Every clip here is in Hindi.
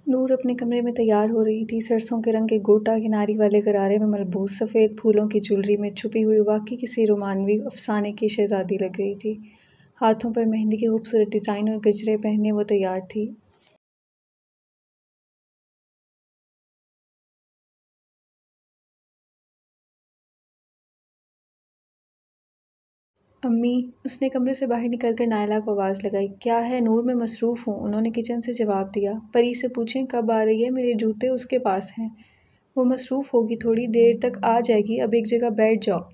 नूर अपने कमरे में तैयार हो रही थी। सरसों के रंग के गोटा किनारी वाले गरारे में मलबूस सफ़ेद फूलों की ज्वेलरी में छुपी हुई वाकई किसी रोमानवी अफसाने की शहज़ादी लग रही थी। हाथों पर मेहंदी के खूबसूरत डिज़ाइन और गजरे पहने वो तैयार थी। अम्मी, उसने कमरे से बाहर निकलकर नायला को आवाज़ लगाई। क्या है नूर, मैं मसरूफ़ हूँ, उन्होंने किचन से जवाब दिया। परी से पूछें कब आ रही है, मेरे जूते उसके पास हैं। वो मसरूफ़ होगी, थोड़ी देर तक आ जाएगी, अब एक जगह बैठ जाओ।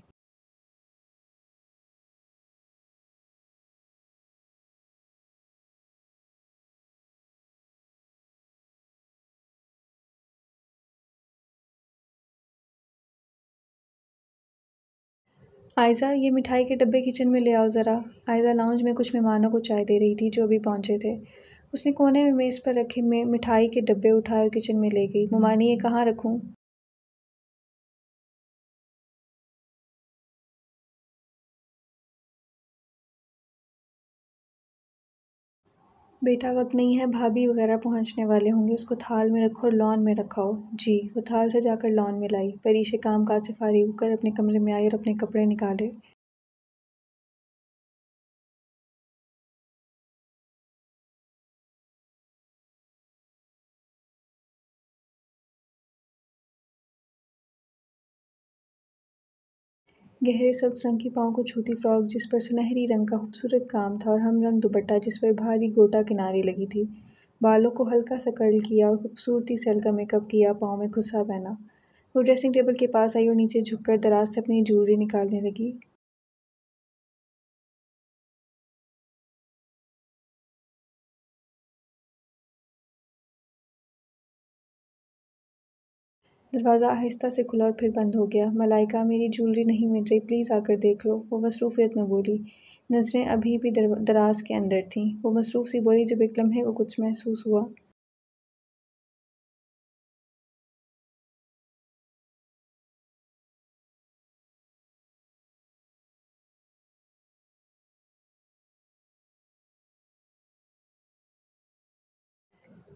आयज़ा, ये मिठाई के डब्बे किचन में ले आओ ज़रा। आयज़ा लाउंज में कुछ मेहमानों को चाय दे रही थी जो अभी पहुंचे थे। उसने कोने में मेज़ पर रखे में मिठाई के डब्बे उठाए और किचन में ले गई। मुमानी, ये कहाँ रखूं? बेटा, वक्त नहीं है, भाभी वगैरह पहुंचने वाले होंगे, उसको थाल में रखो और लॉन में रखाओ। जी। वो थाल से जाकर लॉन में लाई। परीशे काम काज से फारिग होकर अपने कमरे में आई और अपने कपड़े निकाले। गहरे सब्ज रंग की पाँव को छूती फ्रॉक जिस पर सुनहरी रंग का खूबसूरत काम था और हम रंग दुपट्टा जिस पर भारी गोटा किनारी लगी थी। बालों को हल्का सा कर्ल किया और खूबसूरती से हल्का मेकअप किया, पाँव में खुस्सा पहना। वो ड्रेसिंग टेबल के पास आई और नीचे झुककर दराज से अपनी ज्वेलरी निकालने लगी। दरवाज़ा आहिस्ता से खुला और फिर बंद हो गया। मलाइका, मेरी ज्वेलरी नहीं मिल रही, प्लीज़ आकर देख लो, वो मसरूफ़ियत में बोली। नज़रें अभी भी दराज के अंदर थीं। वो मसरूफ़ सी बोली, जब एक लम्हे को कुछ महसूस हुआ।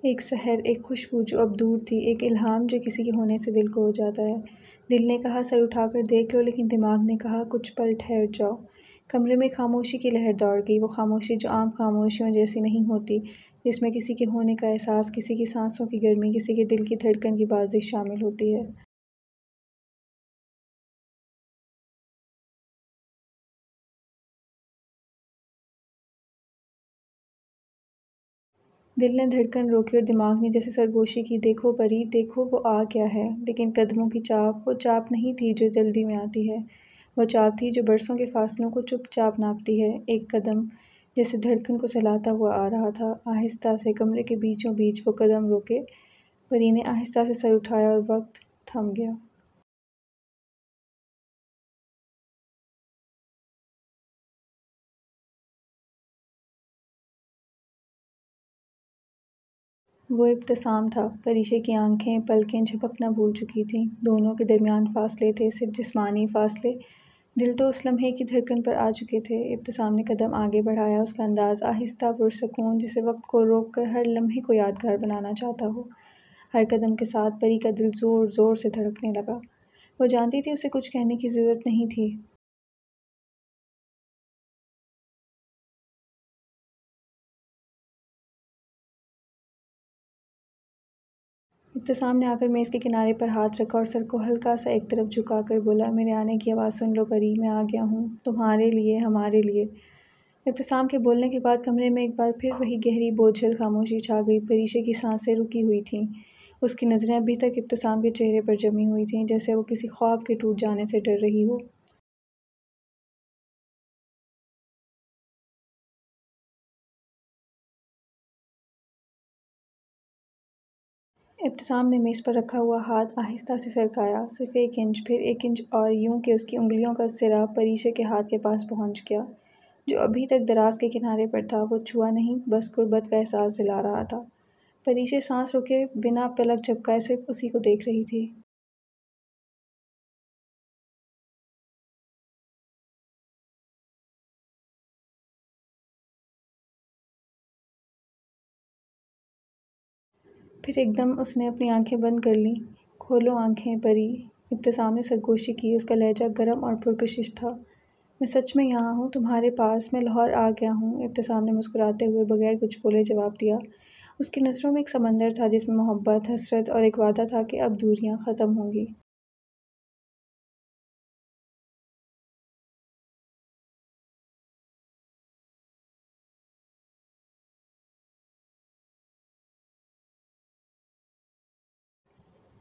एक सहर, एक खुशबू जो अब दूर थी, एक इल्हाम जो किसी के होने से दिल को हो जाता है। दिल ने कहा सर उठाकर देख लो, लेकिन दिमाग ने कहा कुछ पल ठहर जाओ। कमरे में खामोशी की लहर दौड़ गई, वो खामोशी जो आम खामोशियों जैसी नहीं होती, जिसमें किसी के होने का एहसास, किसी की सांसों की गर्मी, किसी के दिल की धड़कन की बाजिश शामिल होती है। दिल ने धड़कन रोकी और दिमाग ने जैसे सरगोशी की, देखो परी, देखो वो आ गया है। लेकिन कदमों की चाप, वो चाप नहीं थी जो जल्दी में आती है। वो चाप थी जो बरसों के फासलों को चुपचाप नापती है। एक कदम जैसे धड़कन को सहलाता हुआ आ रहा था। आहिस्ता से कमरे के बीचों बीच वो कदम रोके। परी ने आहिस्ता से सर उठाया और वक्त थम गया। वो इब्तिसाम था। परीशे की आंखें पलकें झपकना भूल चुकी थीं। दोनों के दरमियान फासले थे, सिर्फ जिस्मानी फासले। दिल तो उस लम्हे की धड़कन पर आ चुके थे। इब्तिसाम ने कदम आगे बढ़ाया, उसका अंदाज़ आहिस्ता पुरसकून, जैसे वक्त को रोक कर हर लम्हे को यादगार बनाना चाहता हो। हर कदम के साथ परी का दिल ज़ोर ज़ोर से धड़कने लगा। वो जानती थी उसे कुछ कहने की ज़रूरत नहीं थी। इब्तिसाम ने आकर मेज़ के किनारे पर हाथ रखा और सर को हल्का सा एक तरफ झुकाकर बोला, मेरे आने की आवाज़ सुन लो परी, मैं आ गया हूँ, तुम्हारे लिए, हमारे लिए। इब्तिसाम के बोलने के बाद कमरे में एक बार फिर वही गहरी बोझिल खामोशी छा गई। परीशे की सांसें रुकी हुई थीं। उसकी नज़रें अभी तक इब्तिसाम के चेहरे पर जमी हुई थीं, जैसे वो किसी ख्वाब के टूट जाने से डर रही हो। इब्तिसाम ने मेज़ पर रखा हुआ हाथ आहिस्ता से सरकाया, सिर्फ 1 इंच, फिर 1 इंच और, यूं कि उसकी उंगलियों का सिरा परीशे के हाथ के पास पहुंच गया, जो अभी तक दराज के किनारे पर था। वो छुआ नहीं, बस गुर्बत का एहसास दिला रहा था। परीशे सांस रोके बिना पलक झपकाए सिर्फ उसी को देख रही थी। फिर एकदम उसने अपनी आंखें बंद कर लीं। खोलो आंखें परी। इब्तिसाम ने सरगोशी की। उसका लहजा गर्म और पुरकशिश था। मैं सच में यहाँ हूँ तुम्हारे पास, मैं लाहौर आ गया हूँ। इब्तिसाम ने मुस्कुराते हुए बगैर कुछ बोले जवाब दिया। उसकी नज़रों में एक समंदर था जिसमें मोहब्बत, हसरत और एक वादा था कि अब दूरियां ख़त्म होंगी।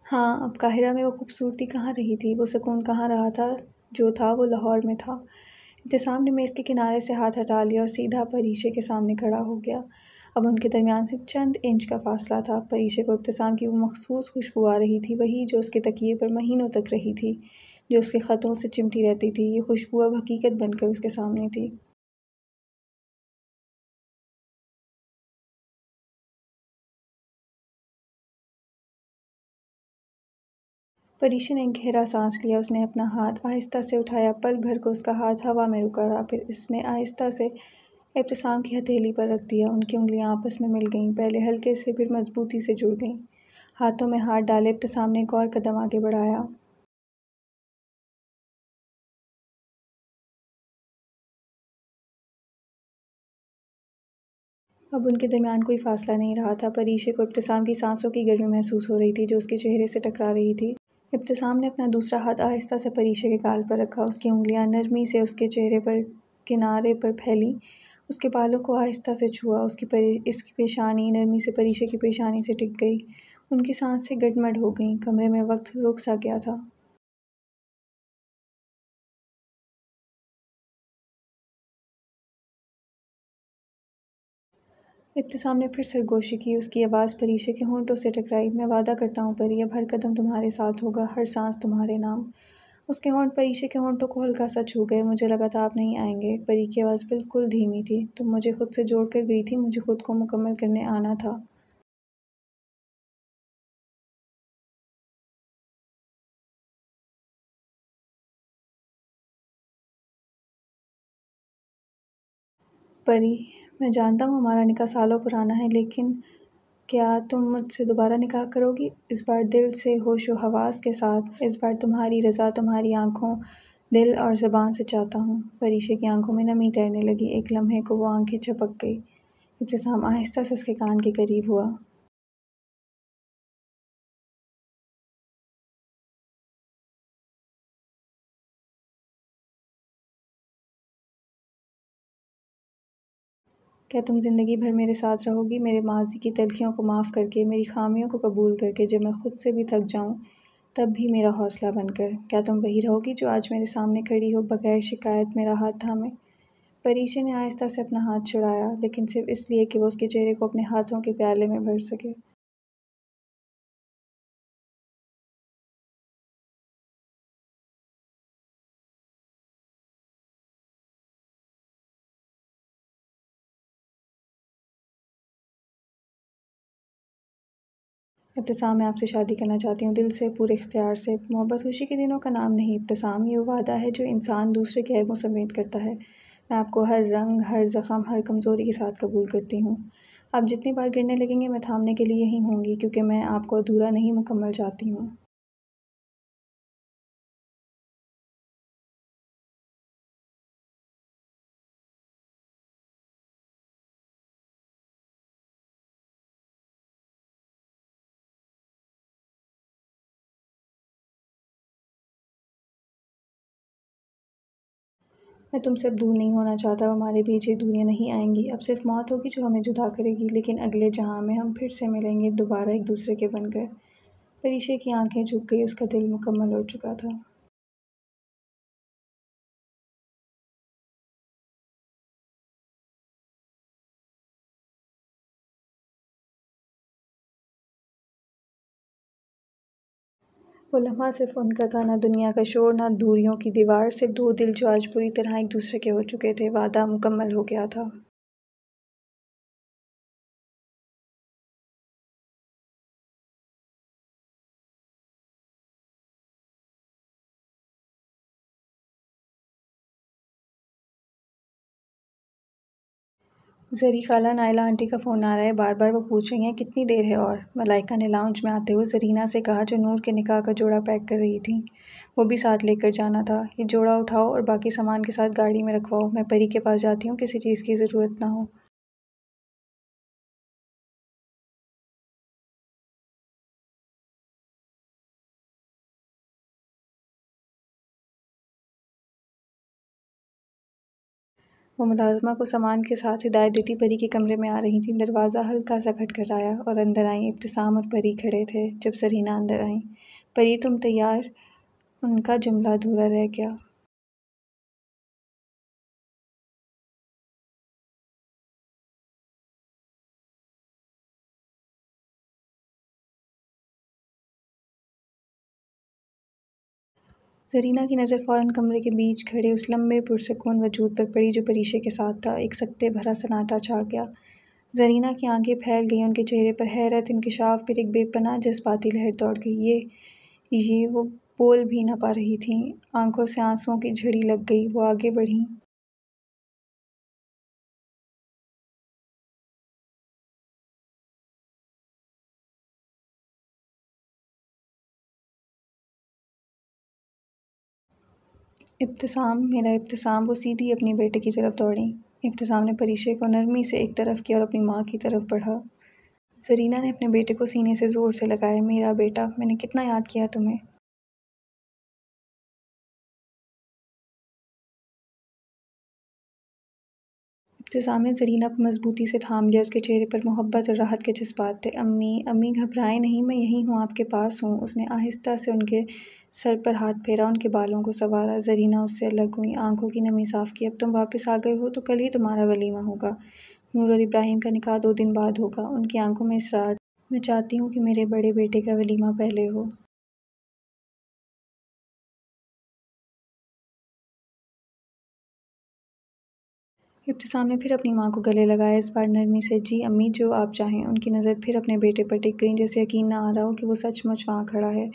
हाँ, अब काहिरा में वो खूबसूरती कहाँ रही थी, वो सुकून कहाँ रहा था जो था वो लाहौर में था। इब्तिसाम ने मेज़ के किनारे से हाथ हटा लिया और सीधा परीशे के सामने खड़ा हो गया। अब उनके दरमियान सिर्फ चंद इंच का फ़ासला था। परीशे को इब्तिसाम की वो मखसूस खुशबू आ रही थी, वही जो उसके तकिए पर महीनों तक रही थी, जो उसके ख़तों से चिमटी रहती थी। ये खुशबू अब हकीकत बनकर उसके सामने थी। परीशा ने एक गहरा सांस लिया। उसने अपना हाथ आहिस्ता से उठाया। पल भर को उसका हाथ हवा में रुका रहा। फिर इसने आहिस्ता से इब्तिसाम की हथेली पर रख दिया। उनकी उंगलियां आपस में मिल गईं, पहले हल्के से फिर मजबूती से जुड़ गईं। हाथों में हाथ डाले इब्तिसाम ने एक और कदम आगे बढ़ाया। अब उनके दरमियान कोई फासला नहीं रहा था। परीशे को इब्तिसाम की सांसों की गर्मी महसूस हो रही थी जो उसके चेहरे से टकरा रही थी। इब्तिसाम ने अपना दूसरा हाथ आहिस्ता से परीशे के गाल पर रखा। उसकी उंगलियां नरमी से उसके चेहरे पर किनारे पर फैलीं। उसके बालों को आहिस्ता से छुआ। इसकी पेशानी नरमी से परीशे की पेशानी से टिक गई। उनकी सांसें गडमड हो गईं। कमरे में वक्त रुक सा गया था। इब्तिसाम ने फिर सरगोशी की। उसकी आवाज़ परीशे के होंठों से टकराई। मैं वादा करता हूँ परी, अब हर कदम तुम्हारे साथ होगा, हर सांस तुम्हारे नाम। उसके होंठ परीशे के होंठों को हल्का सा छू गए। मुझे लगा था आप नहीं आएंगे। परी की आवाज़ बिल्कुल धीमी थी। तुम मुझे खुद से जोड़ कर गई थी, मुझे खुद को मुकम्मल करने आना था। परी, मैं जानता हूँ हमारा निकाह सालों पुराना है, लेकिन क्या तुम मुझसे दोबारा निकाह करोगी? इस बार दिल से, होशो हवास के साथ। इस बार तुम्हारी रज़ा तुम्हारी आँखों, दिल और ज़बान से चाहता हूँ। परीशे की आंखों में नमी तैरने लगी। एक लम्हे को वो आंखें झपक गई। इब्तिसाम आहिस्ता से उसके कान के करीब हुआ। क्या तुम ज़िंदगी भर मेरे साथ रहोगी, मेरे माज़ी की तलखियों को माफ़ करके, मेरी ख़ामियों को कबूल करके, जब मैं खुद से भी थक जाऊँ तब भी मेरा हौसला बनकर? क्या तुम वही रहोगी जो आज मेरे सामने खड़ी हो, बग़ैर शिकायत मेरा हाथ थामे? परीशा ने आहिस्ता से अपना हाथ छुड़ाया, लेकिन सिर्फ इसलिए कि वो उसके चेहरे को अपने हाथों के प्याले में भर सके। इब्तिसाम, मैं आपसे शादी करना चाहती हूँ, दिल से, पूरे इख्तियार से। मोहब्बत खुशी के दिनों का नाम नहीं इब्तिसाम, ये वो वादा है जो इंसान दूसरे के ऐबों समेत करता है। मैं आपको हर रंग, हर ज़ख़म, हर कमज़ोरी के साथ कबूल करती हूँ। आप जितनी बार गिरने लगेंगे मैं थामने के लिए यहीं होंगी, क्योंकि मैं आपको अधूरा नहीं, मुकम्मल चाहती हूँ। मैं तुमसे अब दूर नहीं होना चाहता। अब हमारे बीच ये दूरियां नहीं आएंगी। अब सिर्फ मौत होगी जो हमें जुदा करेगी, लेकिन अगले जहां में हम फिर से मिलेंगे, दोबारा एक दूसरे के बनकर। परीशे की आंखें झुक गई। उसका दिल मुकम्मल हो चुका था। वो लम्हा सिर्फ उनका था, ना दुनिया का शोर, ना दूरियों की दीवार, सिर्फ दो दिल जो आज पूरी तरह एक दूसरे के हो चुके थे। वादा मुकम्मल हो गया था। ज़री खाला नायला आंटी का फ़ोन आ रहा है, बार बार वो पूछ रही हैं कितनी देर है। और मलाइका ने लाउंज में आते हुए ज़रीना से कहा, जो नूर के निकाह का जोड़ा पैक कर रही थी। वो भी साथ लेकर जाना था। ये जोड़ा उठाओ और बाकी सामान के साथ गाड़ी में रखवाओ। मैं परी के पास जाती हूँ, किसी चीज़ की ज़रूरत ना हो। वो मुलाज़िमा को सामान के साथ हिदायत देती परी के कमरे में आ रही थी। दरवाज़ा हल्का सा खटखटाया और अंदर आई। इब्तिसाम और परी खड़े थे। जब ज़रीना अंदर आई, परी तुम तैयार? उनका जुमला अधूरा रह गया। ज़रीना की नज़र फ़ौरन कमरे के बीच खड़े उस लंबे पुरसकून वजूद पर पड़ी जो परीशे के साथ था। एक सकते भरा सन्नाटा छा गया। ज़रीना की आंखें फैल गईं। उनके चेहरे पर हैरत, इंकिशाफ़, फिर एक बेपनाह जज़्बाती लहर दौड़ गई। ये वो बोल भी ना पा रही थीं। आंखों से आंसुओं की झड़ी लग गई। वो आगे बढ़ीं। इब्तिसाम, मेरा इब्तिसाम। वो सीधी अपनी बेटे की तरफ दौड़ी। इब्तिसाम ने परीशे को नरमी से एक तरफ किया और अपनी माँ की तरफ बढ़ा। ज़रीना ने अपने बेटे को सीने से ज़ोर से लगाया। मेरा बेटा, मैंने कितना याद किया तुम्हें। इब्तिसाम ने ज़रीना को मज़बूती से थाम लिया। उसके चेहरे पर मोहब्बत और राहत के जज़्बात थे। अम्मी, अम्मी घबराएं नहीं, मैं यहीं हूँ, आपके पास हूँ। उसने आहिस्ता से उनके सर पर हाथ फेरा, उनके बालों को संवारा। ज़रीना उससे अलग हुई, आंखों की नमी साफ़ की। अब तुम वापस आ गए हो तो कल ही तुम्हारा वलीमा होगा। नूर और इब्राहिम का निकाह 2 दिन बाद होगा। उनकी आंखों में इसरार। मैं चाहती हूँ कि मेरे बड़े बेटे का वलीमा पहले हो। इब्तिसाम ने फिर अपनी माँ को गले लगाया, इस बार नरमी से। जी अम्मी, जो आप चाहें। उनकी नज़र फिर अपने बेटे पर टिक गई, जैसे यकीन न आ रहा हो कि वो सचमुच वहाँ खड़ा है।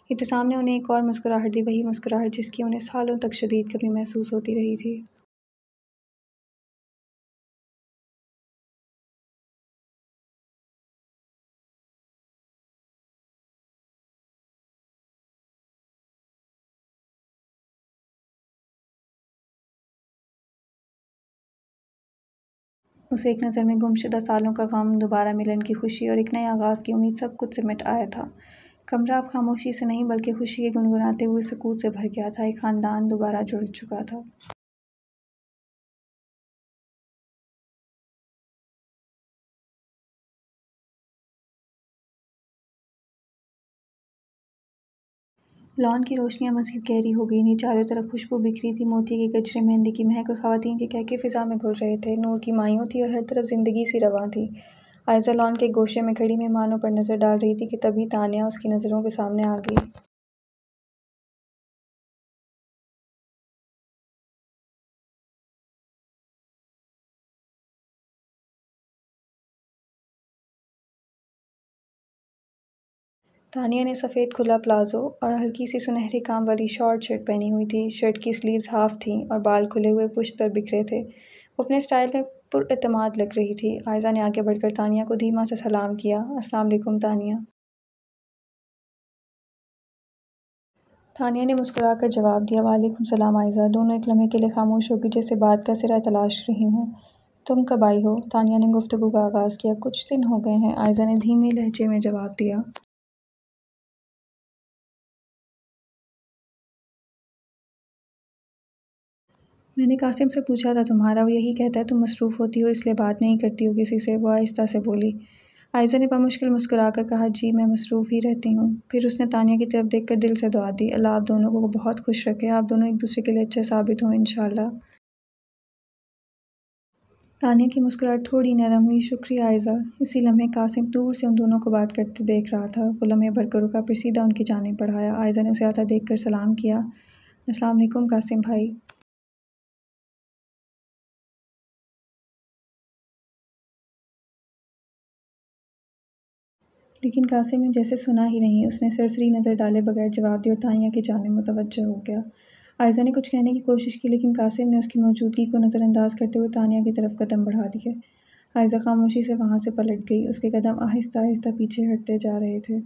इब्तिसाम ने उन्हें एक और मुस्कुराहट दी, वही मुस्कुराहट जिसकी उन्हें सालों तक शदीद कमी महसूस होती रही थी। उसे एक नज़र में गुमशुदा सालों का गम, दोबारा मिलन की खुशी और एक नए आगाज़ की उम्मीद सब कुछ सिमट आया था। कमरा अब खामोशी से नहीं बल्कि खुशी के गुनगुनाते हुए सकूत से भर गया था। एक ख़ानदान दोबारा जुड़ चुका था। लॉन की रोशनियां मज़ीद गहरी हो गई थीं। चारों तरफ खुशबू बिखरी थी, मोती के गजरे, मेहंदी की महक और ख़वातीन के कहके फ़िज़ा में घुल रहे थे। नूर की मायूं थी और हर तरफ ज़िंदगी सी रवां थी। आयज़ा लॉन के गोशे में खड़ी मेहमानों पर नज़र डाल रही थी कि तभी तानिया उसकी नज़रों के सामने आ गई। तानिया ने सफ़ेद खुला प्लाज़ो और हल्की सी सुनहरे काम वाली शॉर्ट शर्ट पहनी हुई थी। शर्ट की स्लीव्स हाफ थीं और बाल खुले हुए पुश्त पर बिखरे थे। वो अपने स्टाइल में पुरएतमाद लग रही थी। आयज़ा ने आगे बढ़कर तानिया को धीमा सा सलाम किया। अस्सलाम वालेकुम तानिया। तानिया ने मुस्कुराकर जवाब दिया। वालेकुम सलाम आयज़ा। दोनों एक लम्हे के लिए खामोश हो गई, जैसे बात का सिरा तलाश रही हों। तुम कब आई हो? तानिया ने गुफ्तगू का आगाज़ किया। कुछ दिन हो गए हैं, आयज़ा ने धीमे लहजे में जवाब दिया। मैंने कासिम से पूछा था तुम्हारा, वो यही कहता है तुम मसरूफ़ होती हो इसलिए बात नहीं करती हो किसी से। वो आहिस्ता से बोली। आयज़ा ने बामुश्किल मुस्कुराकर कहा, जी मैं मसरूफ़ ही रहती हूँ। फिर उसने तानिया की तरफ देखकर दिल से दुआ दी, अल्लाह आप दोनों को बहुत खुश रखे, आप दोनों एक दूसरे के लिए अच्छे साबित हों इंशाअल्लाह। तानिया की मुस्कुराहट थोड़ी नरम हुई। शुक्रिया आयज़ा। इसी लम्हे कासिम दूर से उन दोनों को बात करते देख रहा था। वो लम्हे भर कर रुका, फिर सीधा उनकी जानिब बढ़ाया। आयज़ा ने उसे आता देखकर सलाम किया। अस्सलाम वालेकुम कासिम भाई। लेकिन कासिम ने जैसे सुना ही नहीं। उसने सरसरी नज़र डाले बगैर जवाब दिया और तानिया की जानिब मुतवज्जह हो गया। आयज़ा ने कुछ कहने की कोशिश की, लेकिन कासिम ने उसकी मौजूदगी को नज़रअंदाज करते हुए तानिया की तरफ कदम बढ़ा दिए। आयज़ा खामोशी से वहाँ से पलट गई। उसके कदम आहिस्ता आहिस्ता पीछे हटते जा रहे थे।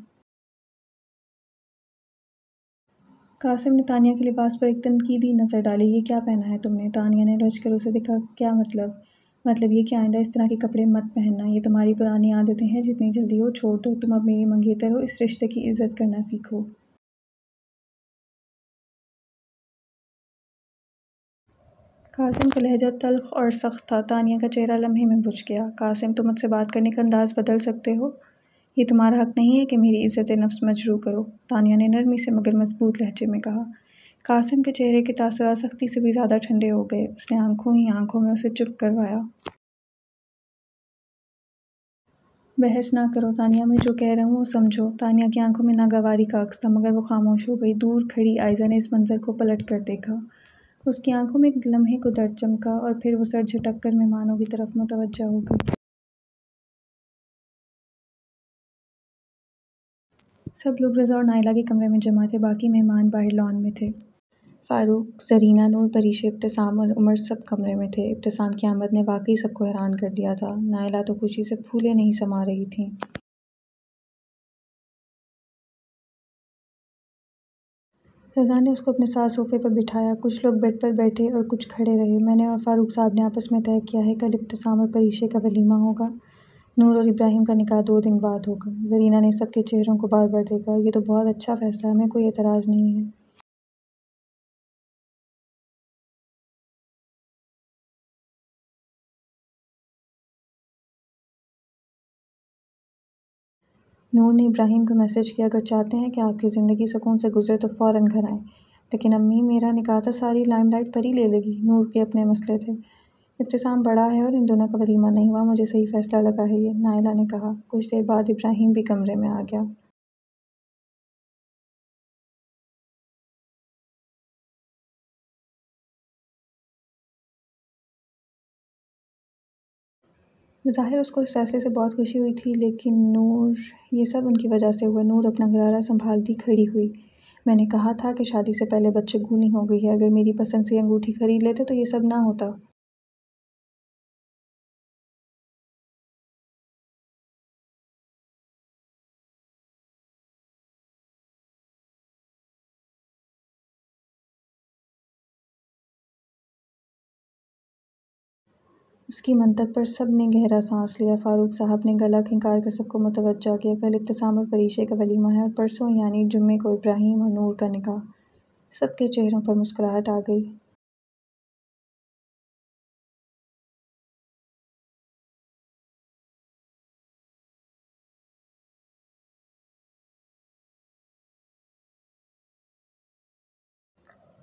कासिम ने तानिया के लिबास पर एक तनकीदी नज़र डाली। ये क्या पहना है तुमने? तानिया ने रच कर उसे देखा। क्या मतलब? मतलब ये कि आइंदा इस तरह के कपड़े मत पहनना। ये तुम्हारी पुरानी आदतें हैं, जितनी जल्दी हो छोड़ दो। तुम अब मेरी मंगेतर हो, इस रिश्ते की इज़्ज़त करना सीखो। कासिम का लहजा तल्ख़ और सख्त था। तानिया का चेहरा लम्हे में बुझ गया। कासिम, तुम मुझसे बात करने का अंदाज़ बदल सकते हो। ये तुम्हारा हक़ नहीं है कि मेरी इज़्ज़त नफ्स मजरूह करो। तानिया ने नरमी से मगर मज़बूत लहजे में कहा। कासिम के चेहरे के तासुरात सख्ती से भी ज़्यादा ठंडे हो गए। उसने आंखों ही आंखों में उसे चुप करवाया। बहस ना करो तानिया, मैं जो कह रहा हूँ वो समझो। तानिया की आंखों में नागवारी का अक्स था, मगर वो खामोश हो गई। दूर खड़ी आयज़ा ने इस मंज़र को पलट कर देखा। उसकी आंखों में एक लम्हे को दर्द चमका और फिर वो सर झटक कर मेहमानों की तरफ मुतवज्जा हो गई। सब लोग रज़ा और नायला के कमरे में जमा थे। बाकी मेहमान बाहर लॉन में थे। फ़ारूक, ज़रीना, नूर, परीशे, इब्तिसाम और उमर सब कमरे में थे। इब्तिसाम की आमद ने वाकई सबको हैरान कर दिया था। नायला तो खुशी से फूले नहीं समा रही थीं। रज़ा ने उसको अपने साथ सोफ़े पर बिठाया। कुछ लोग बेड पर बैठे और कुछ खड़े रहे। मैंने और फ़ारूक साहब ने आपस में तय किया है, कल इब्तिसाम और परीशे का वलीमा होगा। नूर और इब्राहिम का निकाह 2 दिन बाद होगा। ज़रीना ने सबके चेहरों को बार बार देखा। ये तो बहुत अच्छा फ़ैसला है, हमें कोई एतराज़ नहीं है। नूर ने इब्राहिम को मैसेज किया, अगर चाहते हैं कि आपकी ज़िंदगी सुकून से गुजरे तो फ़ौरन घर आएँ। लेकिन अम्मी, मेरा निकाह तो सारी लाइमलाइट परी ले लेगी। नूर के अपने मसले थे। इब्तिसाम बड़ा है और इन दोनों का वलीमा नहीं हुआ। मुझे सही फ़ैसला लगा है ये, नायला ने कहा। कुछ देर बाद इब्राहिम भी कमरे में आ गया। ज़ाहिर उसको इस फ़ैसले से बहुत खुशी हुई थी, लेकिन नूर, ये सब उनकी वजह से हुआ। नूर अपना गरारा संभालती खड़ी हुई। मैंने कहा था कि शादी से पहले बदशगुनी हो गई है। अगर मेरी पसंद से अंगूठी खरीद लेते तो ये सब ना होता। उसकी मंतक पर सब ने गहरा सांस लिया। फ़ारूक साहब ने गला खिंकार कर सबको मुतवज्जा किया। कल इब्तिसाम और परीशे का वलीमा है और परसों यानी जुम्मे को इब्राहिम और नूर का निकाह। सबके चेहरों पर मुस्कुराहट आ गई।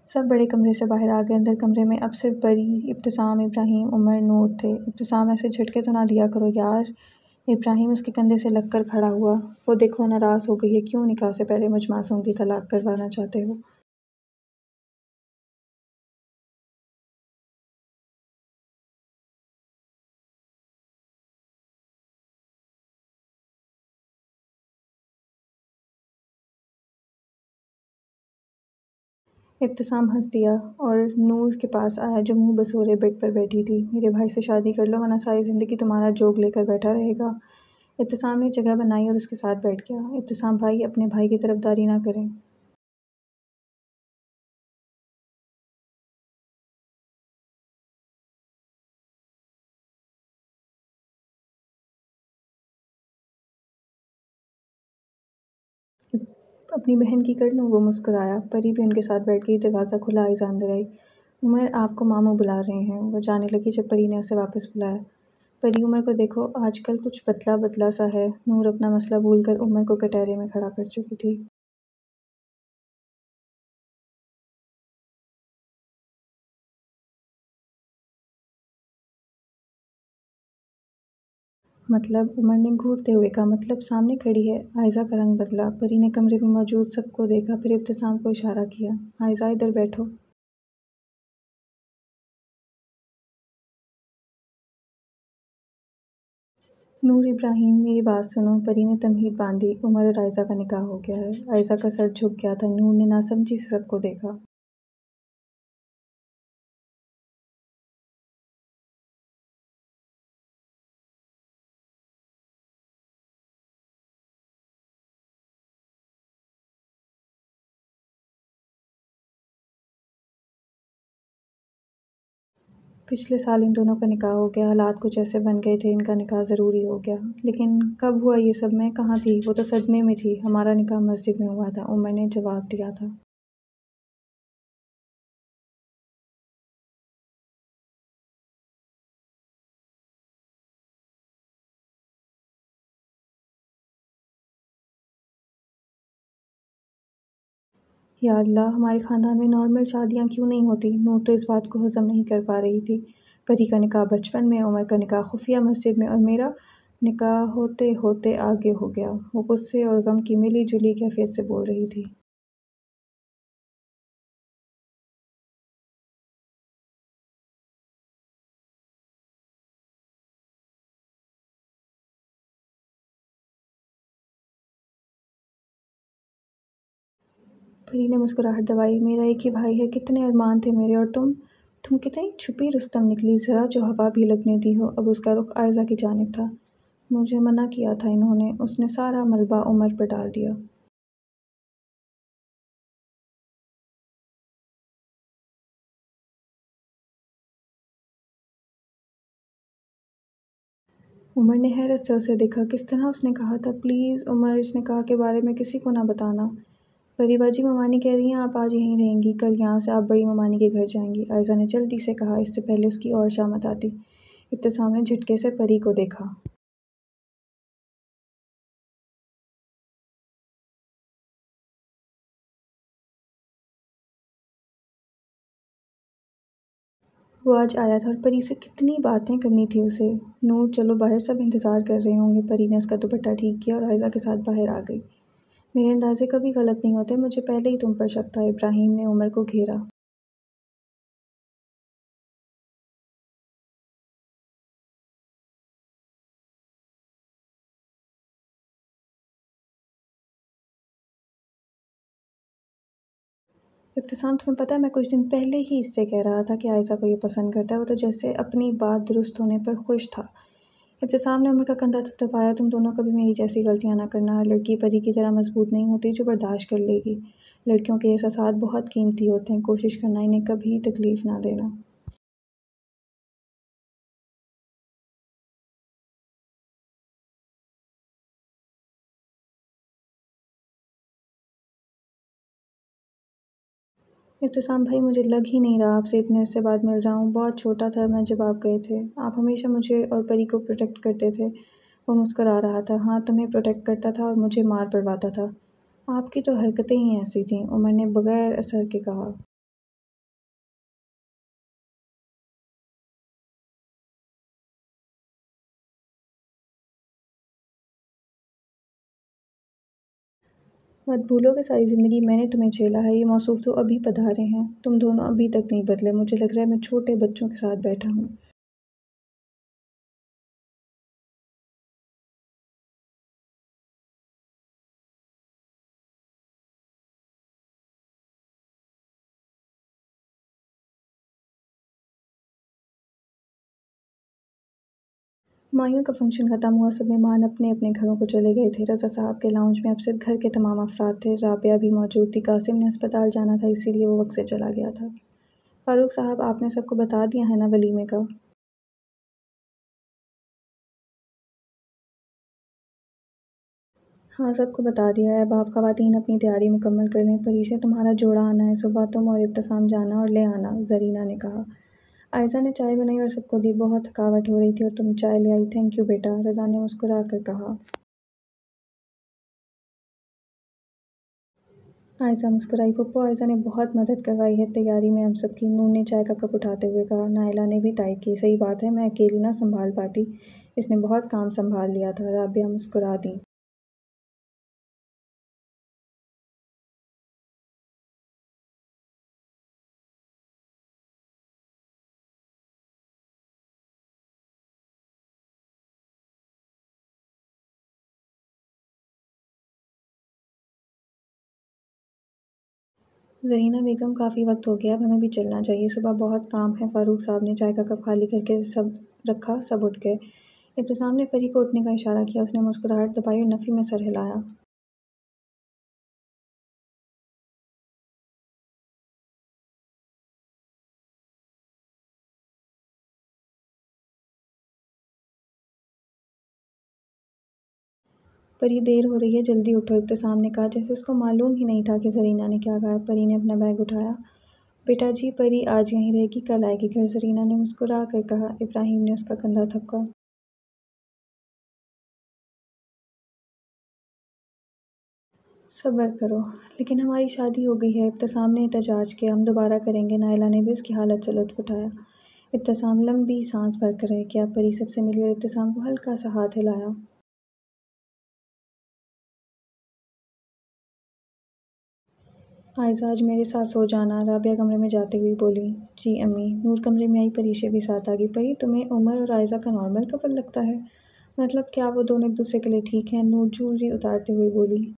सब बड़े कमरे से बाहर आ गए। अंदर कमरे में अब सिर्फ परी, इब्तिसाम, इब्राहिम, उमर, नूर थे। इब्तिसाम, ऐसे झटके तो ना दिया करो यार। इब्राहिम उसके कंधे से लग कर खड़ा हुआ। वो देखो नाराज़ हो गई है। क्यों निकाह से पहले मुझ मासूम की तलाक करवाना चाहते हो? इब्तिसाम हंस दिया और नूर के पास आया, जो मुंह बसोरे बेड पर बैठी थी। मेरे भाई से शादी कर लो, वरना सारी ज़िंदगी तुम्हारा जोग लेकर बैठा रहेगा। इब्तिसाम ने जगह बनाई और उसके साथ बैठ गया। इब्तिसाम भाई, अपने भाई की तरफदारी ना करें। अपनी बहन की कर लूँ? वो मुस्कुराया। परी भी उनके साथ बैठ गई। दरवाज़ा खुला, आइज़ा अंदर आई। उमर, आपको मामू बुला रहे हैं। वो जाने लगी जब परी ने उसे वापस बुलाया। परी, उमर को देखो, आजकल कुछ बदला बदला सा है। नूर अपना मसला भूलकर उमर को कटहरे में खड़ा कर चुकी थी। मतलब? उमर ने घूरते हुए कहा। मतलब सामने खड़ी है। आयज़ा का रंग बदला। परी ने कमरे में मौजूद सबको देखा, फिर इब्तिसाम को इशारा किया। आयज़ा, इधर बैठो। नूर, इब्राहिम, मेरी बात सुनो। परी ने तमहीद बांधी। उमर और आयज़ा का निकाह हो गया है। आयज़ा का सर झुक गया था। नूर ने नासमझी से सबको देखा। पिछले साल इन दोनों का निकाह हो गया। हालात कुछ ऐसे बन गए थे, इनका निकाह ज़रूरी हो गया। लेकिन कब हुआ ये सब? मैं कहाँ थी? वो तो सदमे में थी। हमारा निकाह मस्जिद में हुआ था, उमर ने जवाब दिया था। या अल्लाह, हमारे ख़ानदान में नॉर्मल शादियाँ क्यों नहीं होती? नूर तो इस बात को हज़म नहीं कर पा रही थी। परी का निकाह बचपन में, उमर का निकाह खुफिया मस्जिद में, और मेरा निकाह होते होते आगे हो गया। वो गुस्से और गम की मिली जुली कैफियत से बोल रही थी। परी ने मुस्कुराहट दबाई। मेरा एक ही भाई है, कितने अरमान थे मेरे। और तुम कितनी छुपी रुस्तम निकली। ज़रा जो हवा भी लगने दी हो। अब उसका रुख आयज़ा की जानिब था। मुझे मना किया था इन्होंने। उसने सारा मलबा उमर पर डाल दिया। उमर ने हैरत से उसे देखा। किस तरह उसने कहा था? प्लीज़ उमर, इस निकाह के बारे में किसी को ना बताना। परी बाजी ममानी कह रही हैं आप आज यहीं रहेंगी। कल यहाँ से आप बड़ी ममानी के घर जाएंगी, आयज़ा ने जल्दी से कहा, इससे पहले उसकी और शामत आती। इब्तिसाम ने झटके से परी को देखा। वो आज आया था और परी से कितनी बातें करनी थी उसे। नूर, चलो बाहर, सब इंतज़ार कर रहे होंगे। परी ने उसका दुपट्टा ठीक किया और आयज़ा के साथ बाहर आ गई। मेरे अंदाज़े कभी गलत नहीं होते। मुझे पहले ही तुम पर शक था। इब्राहिम ने उमर को घेरा। इब्तिसाम, तुम्हें पता है मैं कुछ दिन पहले ही इससे कह रहा था कि आयशा को ये पसंद करता है। वो तो जैसे अपनी बात दुरुस्त होने पर खुश था। इब्तिसाम ने उमर का कंधा थपथपाया। तुम दोनों कभी मेरी जैसी गलतियाँ ना करना। हर लड़की परी की तरह मजबूत नहीं होती जो बर्दाश्त कर लेगी। लड़कियों के एहसासात बहुत कीमती होते हैं। कोशिश करना इन्हें कभी तकलीफ़ ना देना। इब्तिसाम, भाई मुझे लग ही नहीं रहा आपसे इतने अरसे बाद मिल रहा हूँ। बहुत छोटा था मैं जब आप गए थे। आप हमेशा मुझे और परी को प्रोटेक्ट करते थे। वो मुस्कुरा रहा था। हाँ, तुम्हें प्रोटेक्ट करता था और मुझे मार पड़वाता था। आपकी तो हरकतें ही ऐसी थीं, उमर ने बगैर असर के कहा। मत भूलोगे सारी ज़िंदगी मैंने तुम्हें झेला है। ये मौसूफ़ तो अभी पधारे हैं। तुम दोनों अभी तक नहीं बदले। मुझे लग रहा है मैं छोटे बच्चों के साथ बैठा हूँ। माइयों का फंक्शन ख़त्म हुआ। सब मेहमान अपने अपने घरों को चले गए थे। रज़ा साहब के लाउंज में अब सिर्फ घर के तमाम अफराद थे। राबिया भी मौजूद थी। कासिम ने अस्पताल जाना था, इसीलिए वो वक्त से चला गया था। फ़ारूक साहब, आपने सबको बता दिया है ना वलीमे का? हाँ, सबको बता दिया है। अब आप ख़वातीन अपनी तैयारी मुकम्मल कर लें। परीशा, तुम्हारा जोड़ा आना है। सुबह तुम और इब्तिसाम जाना और ले आना, ज़रीना ने कहा। आयशा ने चाय बनाई और सबको दी। बहुत थकावट हो रही थी और तुम चाय ले आई। थैंक यू बेटा, रज़ा ने मुस्कुरा कर कहा। आयशा मुस्कुराई। पप्पू, आयशा ने बहुत मदद करवाई है तैयारी में हम सबकी। नूर ने चाय का कप उठाते हुए कहा। नायला ने भी तायद की। सही बात है, मैं अकेली ना संभाल पाती। इसने बहुत काम संभाल लिया था। राबिया मुस्कुरा दी। ज़रीना बेगम, काफ़ी वक्त हो गया, अब हमें भी चलना चाहिए। सुबह बहुत काम है। फ़ारूक साहब ने चाय का कप खाली करके सब रखा। सब उठ गए। इब्तिसाम ने परी को उठने का इशारा किया। उसने मुस्कुराहट दबाई और नफ़ी में सर हिलाया। परी देर हो रही है, जल्दी उठो, इब्तिसाम ने कहा, जैसे उसको मालूम ही नहीं था कि जरीना ने क्या कहा। परी ने अपना बैग उठाया। बेटा जी, परी आज यहीं रहेगी, कल आएगी घर, जरीना ने मुस्कुरा कर कहा। इब्राहिम ने उसका कंधा थपका। सब्र करो, लेकिन हमारी शादी हो गई है, इब्तिसाम ने एहतजाज किया। हम दोबारा करेंगे। नायला ने भी उसकी हालत से लुत्फ उठाया। इब्तिसाम लंबी सांस भरकर रह गया। परी सबसे मिली और इब्तिसाम को हल्का सा हाथ हिलाया। आयज़ा, आज मेरे साथ सो जाना, राबिया कमरे में जाते हुए बोली। जी अम्मी। नूर कमरे में आई। परी से भी साथ आ गई। परी, तुम्हें उमर और आयज़ा का नॉर्मल कपल लगता है? मतलब क्या वो दोनों एक दूसरे के लिए ठीक हैं? नूर ज्वेलरी उतारते हुए बोली।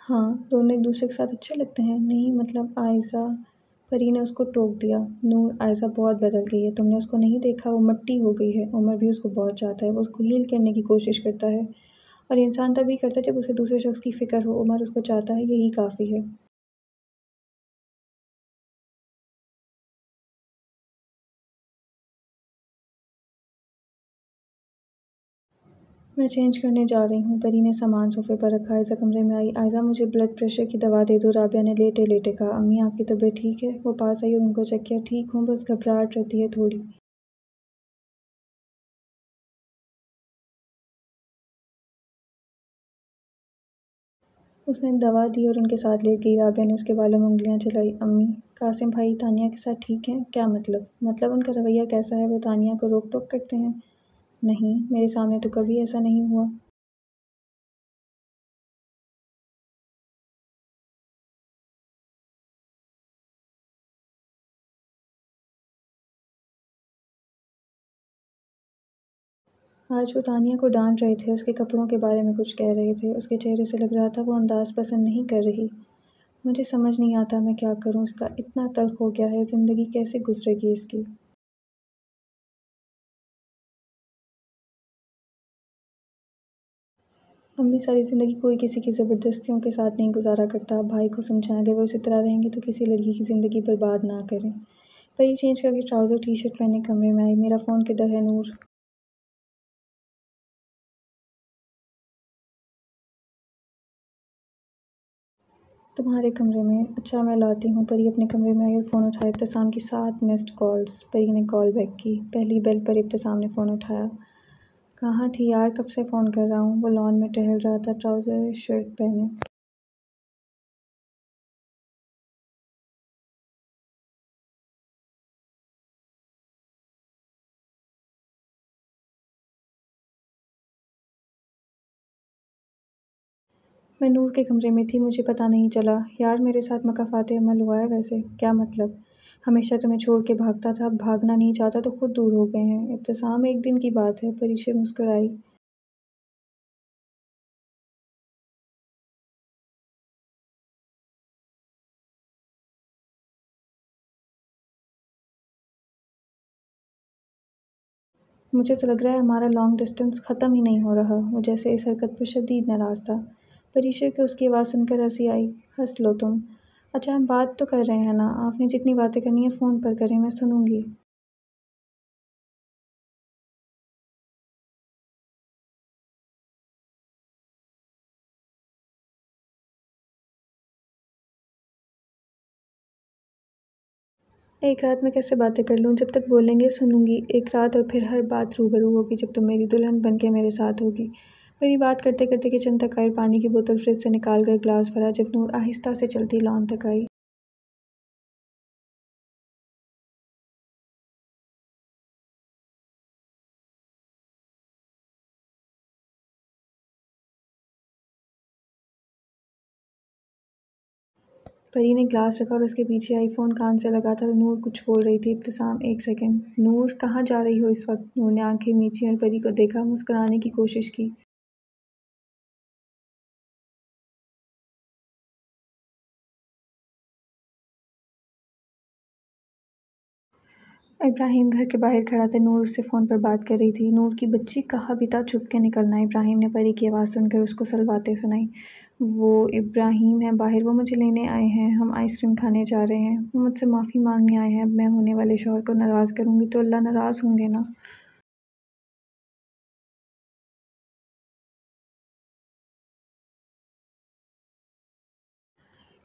हाँ, दोनों एक दूसरे के साथ अच्छे लगते हैं। नहीं मतलब आयज़ा। परी ने उसको टोक दिया। नूर, आयज़ा बहुत बदल गई है, तुमने उसको नहीं देखा? वो मट्टी हो गई है। उमर भी उसको बहुत चाहता है, वो उसको हील करने की कोशिश करता है, और इंसान तभी करता है जब उसे दूसरे शख्स की फ़िक्र हो। उमर उसको चाहता है, यही काफ़ी है। मैं चेंज करने जा रही हूँ। परी ने सामान सोफ़े पर रखा। आयज़ा कमरे में आई। आयज़ा, मुझे ब्लड प्रेशर की दवा दे दो, राबिया ने लेटे लेटे कहा। अम्मी, आपकी तबीयत ठीक है? वो पास आई और उनको चेक किया। ठीक हूँ, बस घबराहट रहती है थोड़ी। उसने दवा दी और उनके साथ लेट गई। राबिया ने उसके बालों में उंगलियां चलाई। अम्मी, कासिम भाई तानिया के साथ ठीक हैं? क्या मतलब उनका रवैया कैसा है? वो तानिया को रोक टोक करते हैं? नहीं, मेरे सामने तो कभी ऐसा नहीं हुआ। आज वो तानिया को डांट रहे थे, उसके कपड़ों के बारे में कुछ कह रहे थे। उसके चेहरे से लग रहा था वो अंदाज़ पसंद नहीं कर रही। मुझे समझ नहीं आता मैं क्या करूँ, इसका इतना तल्ख़ हो गया है, ज़िंदगी कैसे गुज़रेगी इसकी। अम्मी, सारी ज़िंदगी कोई किसी की ज़बरदस्तियों के साथ नहीं गुज़ारा करता। भाई को समझाएं, अगर वो इसी तरह रहेंगे तो किसी लड़की की ज़िंदगी बर्बाद ना करें। परी चेंज करके ट्राउज़र टी शर्ट पहने कमरे में आई। मेरा फ़ोन किधर है नूर? तुम्हारे कमरे में। अच्छा, मैं लाती हूँ। परी अपने कमरे में आई और फ़ोन उठाया। इब्तिसाम की 7 मिस्ड कॉल्स। परी ने कॉल बैक की। पहली बेल पर इब्तिसाम ने फ़ोन उठाया। कहाँ थी यार, कब से फ़ोन कर रहा हूँ। वो लॉन में टहल रहा था, ट्राउज़र शर्ट पहने। मैं नूर के कमरे में थी, मुझे पता नहीं चला। यार, मेरे साथ मकाफ़ात अमल हुआ है वैसे। क्या मतलब? हमेशा तुम्हें छोड़ के भागता था, अब भागना नहीं चाहता तो खुद दूर हो गए हैं। इब्तिसाम, एक दिन की बात है। परी मुस्कुराई। मुझे तो लग रहा है हमारा लॉन्ग डिस्टेंस ख़त्म ही नहीं हो रहा। वो जैसे इस हरकत पर शदीद नाराज़ था। परीशा को उसकी आवाज़ सुनकर हंसी आई। हंस लो तुम। अच्छा, हम बात तो कर रहे हैं ना, आपने जितनी बातें करनी है फ़ोन पर करें, मैं सुनूंगी। एक रात में कैसे बातें कर लूँ, जब तक बोलेंगे सुनूंगी। एक रात और फिर हर बात रूबरू होगी जब तुम मेरी दुल्हन बन के मेरे साथ होगी। मेरी बात करते करते किचन तक आई। पानी की बोतल फ्रिज से निकाल कर ग्लास भरा। जब नूर आहिस्ता से चलती लॉन तक आई। परी ने ग्लास रखा और उसके पीछे आई। फ़ोन कान से लगा था और नूर कुछ बोल रही थी। इब्तिसाम, एक सेकंड। नूर, कहाँ जा रही हो इस वक्त? नूर ने आंखें मींची और परी को देखा, मुस्कुराने की कोशिश की। इब्राहिम घर के बाहर खड़ा था। नूर उससे फ़ोन पर बात कर रही थी। नूर की बच्ची, कहा भी था छुप के निकलना। इब्राहिम ने परी की आवाज़ सुनकर उसको सलवाते सुनाई। वो इब्राहिम है बाहर, वो मुझे लेने आए हैं, हम आइसक्रीम खाने जा रहे हैं। वो मुझसे माफ़ी मांगने आए हैं। अब मैं होने वाले शौहर को नाराज़ करूँगी तो अल्लाह नाराज़ होंगे ना।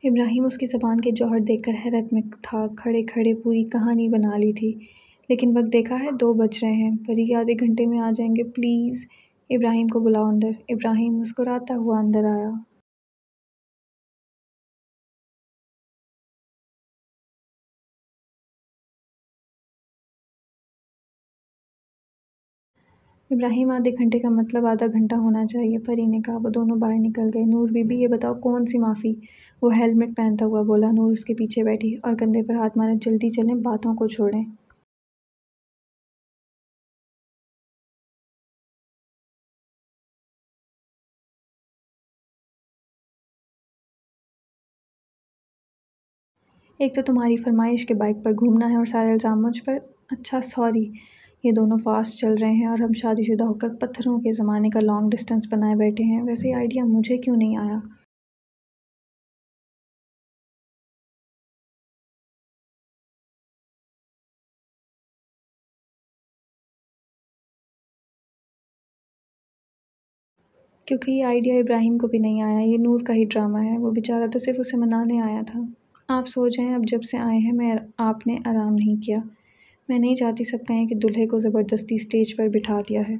इब्राहिम उसकी ज़बान के जौहर देखकर हैरत में था। खड़े खड़े पूरी कहानी बना ली थी। लेकिन वक्त देखा है 2 बज रहे हैं। परी आधे घंटे में आ जाएंगे, प्लीज़ इब्राहिम को बुलाओ अंदर। इब्राहिम मुस्कुराता हुआ अंदर आया। इब्राहिम आधे घंटे का मतलब आधा घंटा होना चाहिए, परी ने कहा। वो दोनों बाहर निकल गए। नूर बीबी ये बताओ कौन सी माफ़ी? वो हेलमेट पहनता हुआ बोला। नूर उसके पीछे बैठी और कंधे पर हाथ मारे। जल्दी चलें, बातों को छोड़ें। एक तो तुम्हारी फरमाइश के बाइक पर घूमना है और सारे इल्ज़ाम मुझ पर। अच्छा सॉरी। ये दोनों फास्ट चल रहे हैं और हम शादीशुदा होकर पत्थरों के ज़माने का लॉन्ग डिस्टेंस बनाए बैठे हैं। वैसे ये आइडिया मुझे क्यों नहीं आया? क्योंकि ये आइडिया इब्राहिम को भी नहीं आया। ये नूर का ही ड्रामा है। वो बेचारा तो सिर्फ उसे मनाने आया था। आप सो जाएं, अब जब से आए हैं मैं आपने आराम नहीं किया। मैं नहीं चाहती सब कहें कि दूल्हे को ज़बरदस्ती स्टेज पर बिठा दिया है।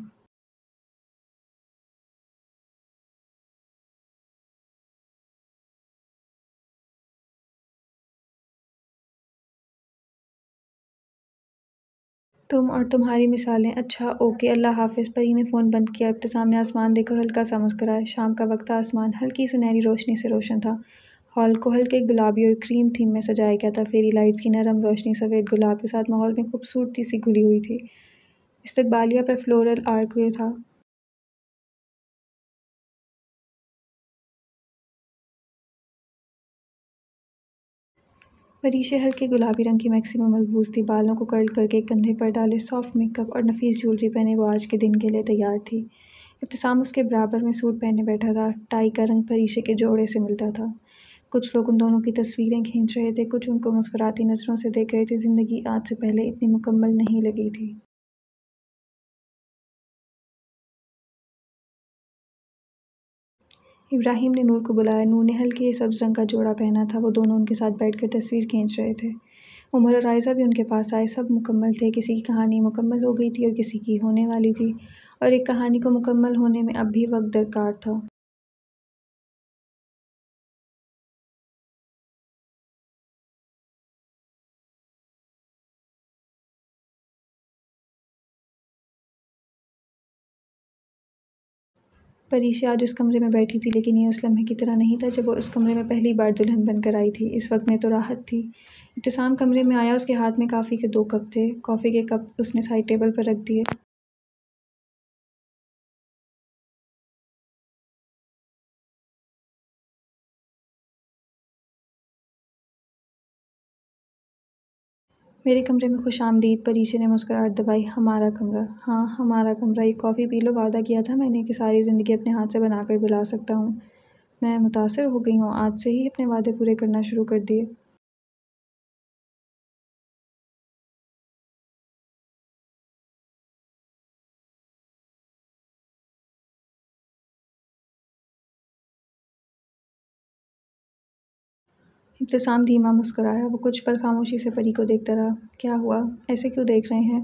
तुम और तुम्हारी मिसालें। अच्छा ओके, अल्लाह हाफ़िज़। परी ने फ़ोन बंद किया। इब्तिसाम ने आसमान देखकर हल्का सा मुस्कुराया। शाम का वक्त था। आसमान हल्की सुनहरी रोशनी से रोशन था। हॉल को हल्के गुलाबी और क्रीम थीम में सजाया गया था। फेरी लाइट्स की नरम रोशनी सफ़ेद गुलाब के साथ माहौल में खूबसूरती सी घुली हुई थी। इस्तकबालिया पर फ्लोरल आर्क वे था। परीशे हल्के गुलाबी रंग की मैक्सी में मलबूस थी। बालों को कर्ल करके एक कंधे पर डाले, सॉफ्ट मेकअप और नफीस ज्वेलरी पहने वो आज के दिन के लिए तैयार थी। इब्तिसाम उसके बराबर में सूट पहने बैठा था। टाई का रंग परीशे के जोड़े से मिलता था। कुछ लोग उन दोनों की तस्वीरें खींच रहे थे, कुछ उनको मुस्कुराती नज़रों से देख रहे थे। ज़िंदगी आज से पहले इतनी मुकम्मल नहीं लगी थी। इब्राहिम ने नूर को बुलाया। नूर ने हल्के सब्ज़ रंग का जोड़ा पहना था। वो दोनों उनके साथ बैठकर तस्वीर खींच रहे थे। उमर और आयशा भी उनके पास आए। सब मुकम्मल थे। किसी की कहानी मुकम्मल हो गई थी और किसी की होने वाली थी, और एक कहानी को मुकम्मल होने में अब भी वक्त दरकार था। परीशा आज उस कमरे में बैठी थी, लेकिन ये उस लम्हे की तरह नहीं था जब वो उस कमरे में पहली बार दुल्हन बनकर आई थी। इस वक्त में तो राहत थी। इब्तिसाम कमरे में आया। उसके हाथ में कॉफ़ी के 2 कप थे। कॉफ़ी के कप उसने साइड टेबल पर रख दिए। मेरे कमरे में खुशामदीद। परीशा ने मुस्कुराहट दबाई। हमारा कमरा? हाँ हमारा कमरा। एक कॉफ़ी पी लो। वादा किया था मैंने कि सारी ज़िंदगी अपने हाथ से बनाकर बुला सकता हूँ। मैं मुतासिर हो गई हूँ। आज से ही अपने वादे पूरे करना शुरू कर दिए। इब्तिसाम धीमा मुस्कुराया। वो कुछ पल खामोशी से परी को देखता रहा। क्या हुआ? ऐसे क्यों देख रहे हैं?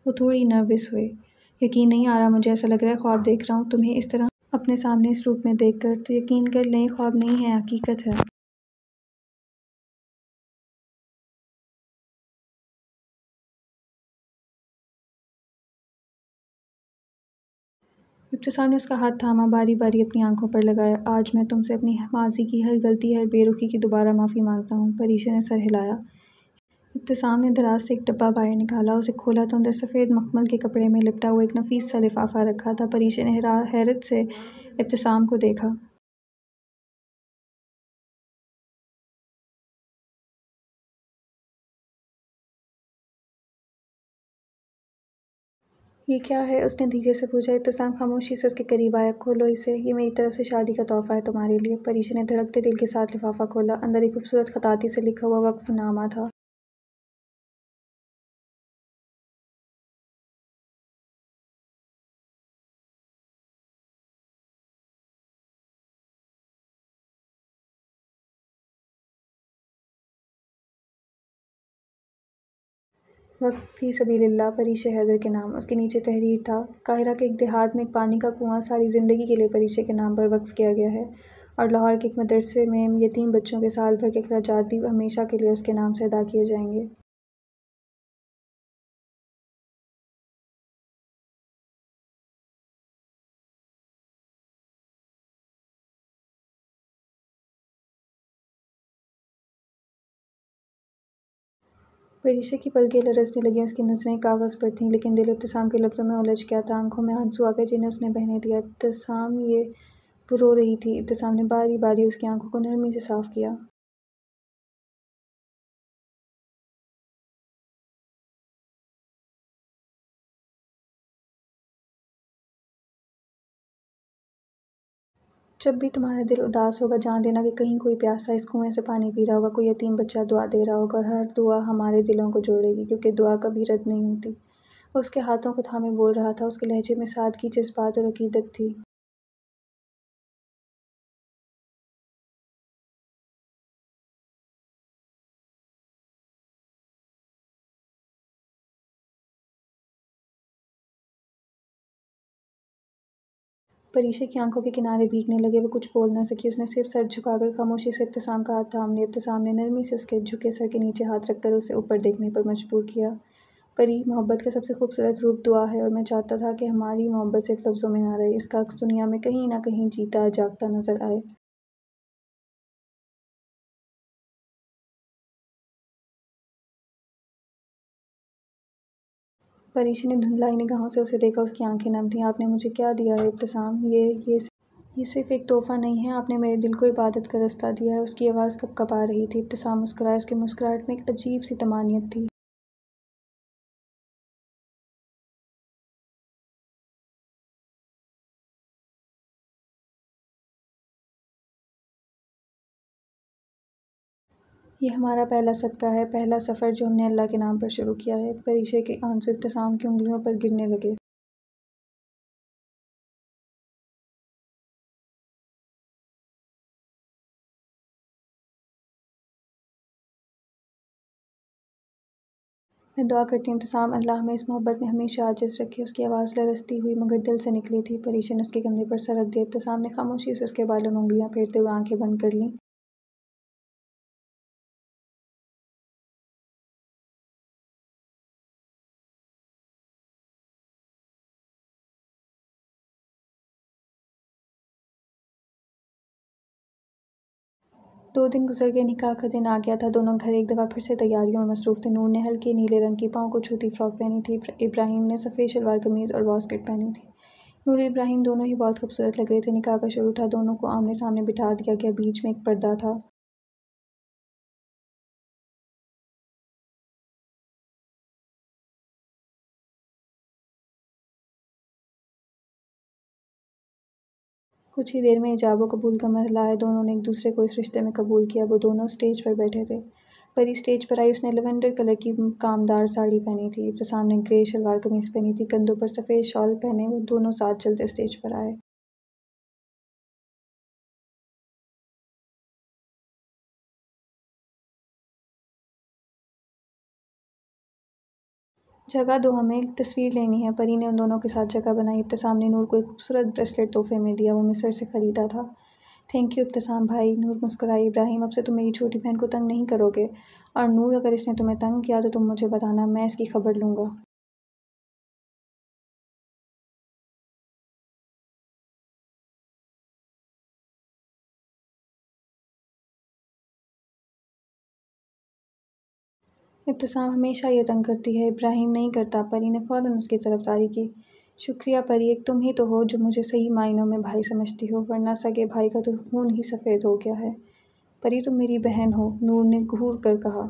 वो थोड़ी नर्वस हुई। यकीन नहीं आ रहा, मुझे ऐसा लग रहा है ख्वाब देख रहा हूँ तुम्हें इस तरह अपने सामने इस रूप में देखकर। तो यकीन कर लें, ख्वाब नहीं है, हकीकत है। इब्तिसाम ने उसका हाथ थामा, बारी बारी अपनी आंखों पर लगाया। आज मैं तुमसे अपनी माजी की हर गलती, हर बेरुखी की दोबारा माफ़ी मांगता हूँ। परीशा ने सर हिलाया। इब्तिसाम ने दराज से एक डब्बा बाहर निकाला। उसे खोला तो अंदर सफ़ेद मखमल के कपड़े में लिपटा हुआ एक नफीस सा लिफाफा रखा था। परीशा ने हैरत से इब्तिसाम को देखा। ये क्या है? उसने धीरे से पूछा। इब्तिसाम खामोशी से उसके करीब आया। खोलो इसे, ये मेरी तरफ से शादी का तोहफ़ा है तुम्हारे लिए। परीशा ने धड़कते दिल के साथ लिफाफा खोला। अंदर एक खूबसूरत खताती से लिखा हुआ वक्फनामा था। वक्फ फ़ी सबीलिल्लाह परीशा हैदर के नाम। उसके नीचे तहरीर था, काहिरा के एक देहात में एक पानी का कुआं सारी ज़िंदगी के लिए परीशा के नाम पर वक्फ किया गया है, और लाहौर के एक मदरसे में यतीम बच्चों के साल भर के अखराजात भी हमेशा के लिए उसके नाम से अदा किए जाएंगे। परीशा की पलकें लरसने लगीं। उसकी नज़रें कागज़ पर थीं, लेकिन दिल इब्तिसाम के लफ्ज़ों में उलझ गया था। आंखों में आंसू आ गए जिन्हें उसने बहने दिया। इब्तिसाम ये वो रो रही थी। इब्तिसाम ने बारी बारी उसकी आंखों को नरमी से साफ़ किया। जब भी तुम्हारा दिल उदास होगा, जान लेना कि कहीं कोई प्यासा इस कुएं से पानी पी रहा होगा, कोई यतीम बच्चा दुआ दे रहा होगा, और हर दुआ हमारे दिलों को जोड़ेगी, क्योंकि दुआ कभी रद्द नहीं होती। वो उसके हाथों को थामे बोल रहा था। उसके लहजे में सादगी, जज्बात और अकीदत थी। परीशा की आंखों के किनारे भीगने लगे। वो कुछ बोल न सकी। उसने सिर्फ सर झुकाकर खामोशी से इब्तिसाम का हाथ थाम लिया। इब्तिसाम ने नरमी से उसके झुके सर के नीचे हाथ रखकर उसे ऊपर देखने पर मजबूर किया। परी, मोहब्बत का सबसे खूबसूरत रूप दुआ है, और मैं चाहता था कि हमारी मोहब्बत सिर्फ लफ्ज़ों में ना रहे, इसका अक्स दुनिया में कहीं ना कहीं जीता जागता नजर आए। परीशा ने धुंधलाई निगाहों से उसे देखा। उसकी आंखें नम थीं। आपने मुझे क्या दिया है इब्तिसाम? ये सिर्फ एक तोहफ़ा नहीं है, आपने मेरे दिल को इबादत का रास्ता दिया है। उसकी आवाज़ कँपकँपा रही थी। इब्तिसाम मुस्कुराया। उसकी मुस्कुराहट में एक अजीब सी तमानियत थी। ये हमारा पहला सदका है, पहला सफ़र जो हमने अल्लाह के नाम पर शुरू किया है। परीशा के आंसू इब्तिसाम की उँगलियों पर गिरने लगे। मैं दुआ करती हूँ इब्तिसाम, अल्लाह हमें इस मोहब्बत में हमेशा आजिज़ रखे। उसकी आवाज़ लरज़ती हुई मगर दिल से निकली थी। परीशा ने उसके कंधे पर सर रख दिया। इब्तिसाम ने खामोशी से उसके बालों में उँगलियाँ फेरते हुए आंखें बंद कर लीं। दो दिन गुजर गए। निकाह का दिन आ गया था। दोनों घर एक दफ़ा फिर से तैयारियों में मसरूफ़ थे। नूर ने हल्के नीले रंग की पाँव को छूती फ़्रॉक पहनी थी। इब्राहिम ने सफ़ेद शलवार कमीज़ और वास्कट पहनी थी। नूर और इब्राहिम दोनों ही बहुत खूबसूरत लग रहे थे। निकाह का शुरू था। दोनों को आमने सामने बिठा दिया गया। बीच में एक पर्दा था। कुछ ही देर में इजाब व कबूल का मरहला आया। दोनों ने एक दूसरे को इस रिश्ते में कबूल किया। वो दोनों स्टेज पर बैठे थे। परी स्टेज पर आई। उसने लवेंडर कलर की कामदार साड़ी पहनी थी। इब्तिसाम ने ग्रे शलवार कमीज़ पहनी थी। कंधों पर सफ़ेद शॉल पहने वो दोनों साथ चलते स्टेज पर आए। जगह दो, हमें तस्वीर लेनी है। परी ने उन दोनों के साथ जगह बनाई। इब्तिसाम ने नूर को एक खूबसूरत ब्रेसलेट तोहफे में दिया। वो मिस्र से ख़रीदा था। थैंक यू इब्तिसाम भाई। नूर मुस्कुराई। इब्राहिम, अब से तुम मेरी छोटी बहन को तंग नहीं करोगे? और नूर, अगर इसने तुम्हें तंग किया तो तुम मुझे बताना, मैं इसकी खबर लूँगा। इब्तिसाम हमेशा ये तंग करती है। इब्राहिम, नहीं करता। परी ने फ़ौरन उसकी तरफदारी की। शुक्रिया परी, एक तुम ही तो हो जो मुझे सही मायनों में भाई समझती हो, वरना सगे भाई का तो खून ही सफ़ेद हो गया है। परी, तुम मेरी बहन हो, नूर ने घूर कर कहा।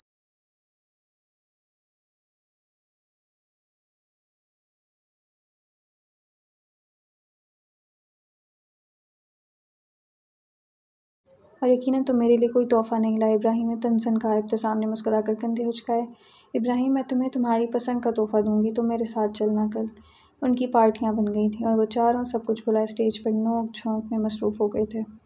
और यकीनन तुम मेरे लिए कोई तोहफ़ा नहीं लाए, इब्राहिम ने तनसन कहा। इब्तिसाम ने मुस्कुराकर कंधे उचकाए। इब्राहिम, मैं तुम्हें तुम्हारी पसंद का तोहफ़ा दूंगी, तुम मेरे साथ चलना कल। उनकी पार्टियां बन गई थीं और वो चारों सब कुछ भुलाए स्टेज पर नोक झोंक में मसरूफ़ हो गए थे।